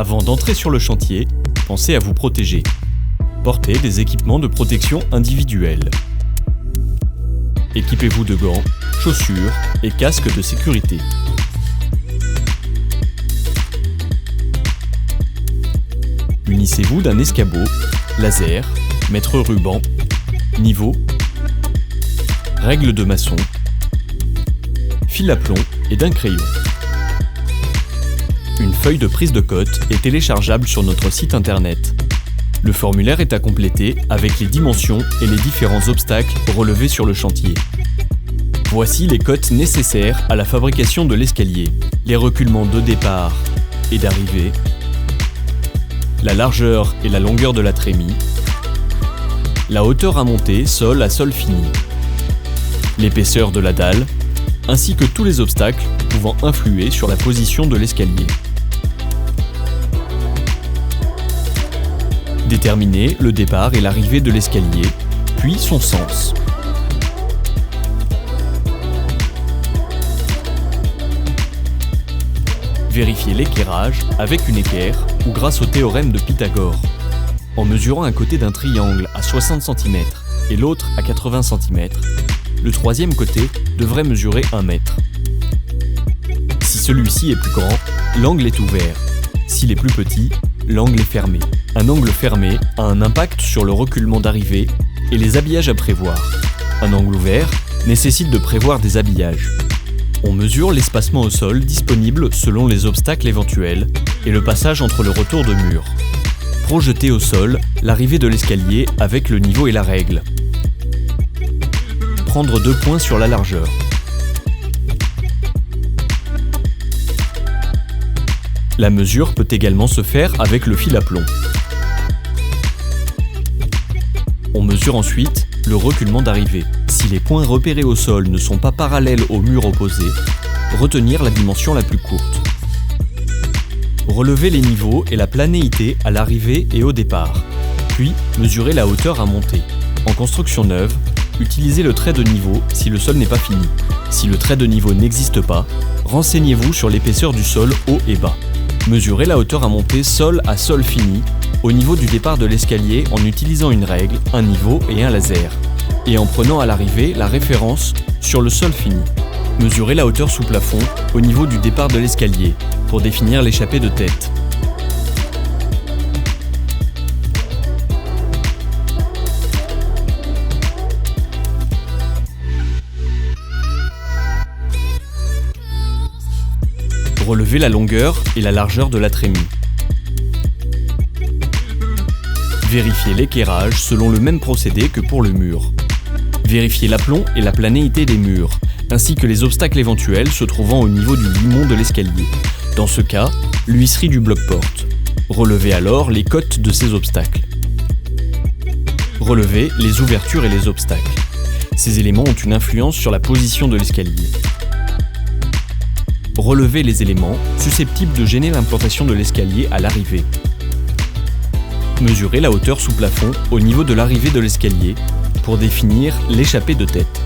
Avant d'entrer sur le chantier, pensez à vous protéger. Portez des équipements de protection individuelle. Équipez-vous de gants, chaussures et casques de sécurité. Munissez-vous d'un escabeau, laser, mètre-ruban, niveau, règle de maçon, fil à plomb et d'un crayon. Une feuille de prise de cote est téléchargeable sur notre site internet. Le formulaire est à compléter avec les dimensions et les différents obstacles relevés sur le chantier. Voici les cotes nécessaires à la fabrication de l'escalier, les reculements de départ et d'arrivée, la largeur et la longueur de la trémie, la hauteur à monter sol à sol fini, l'épaisseur de la dalle, ainsi que tous les obstacles pouvant influer sur la position de l'escalier. Déterminez le départ et l'arrivée de l'escalier, puis son sens. Vérifiez l'équerrage avec une équerre ou grâce au théorème de Pythagore. En mesurant un côté d'un triangle à 60 cm et l'autre à 80 cm, le troisième côté devrait mesurer 1 mètre. Si celui-ci est plus grand, l'angle est ouvert. S'il est plus petit, l'angle est fermé. Un angle fermé a un impact sur le reculement d'arrivée et les habillages à prévoir. Un angle ouvert nécessite de prévoir des habillages. On mesure l'espacement au sol disponible selon les obstacles éventuels et le passage entre le retour de mur. Projetez au sol l'arrivée de l'escalier avec le niveau et la règle. Prendre 2 points sur la largeur. La mesure peut également se faire avec le fil à plomb. On mesure ensuite le reculement d'arrivée. Si les points repérés au sol ne sont pas parallèles au mur opposé, retenir la dimension la plus courte. Relevez les niveaux et la planéité à l'arrivée et au départ, puis mesurez la hauteur à monter. En construction neuve, utilisez le trait de niveau si le sol n'est pas fini. Si le trait de niveau n'existe pas, renseignez-vous sur l'épaisseur du sol haut et bas. Mesurez la hauteur à monter sol à sol fini, au niveau du départ de l'escalier en utilisant une règle, un niveau et un laser, et en prenant à l'arrivée la référence sur le sol fini. Mesurez la hauteur sous plafond au niveau du départ de l'escalier pour définir l'échappée de tête. Relevez la longueur et la largeur de la trémie. Vérifiez l'équerrage selon le même procédé que pour le mur. Vérifiez l'aplomb et la planéité des murs, ainsi que les obstacles éventuels se trouvant au niveau du limon de l'escalier. Dans ce cas, l'huisserie du bloc-porte. Relevez alors les cotes de ces obstacles. Relevez les ouvertures et les obstacles. Ces éléments ont une influence sur la position de l'escalier. Relevez les éléments susceptibles de gêner l'implantation de l'escalier à l'arrivée. Mesurez la hauteur sous plafond au niveau de l'arrivée de l'escalier pour définir l'échappée de tête.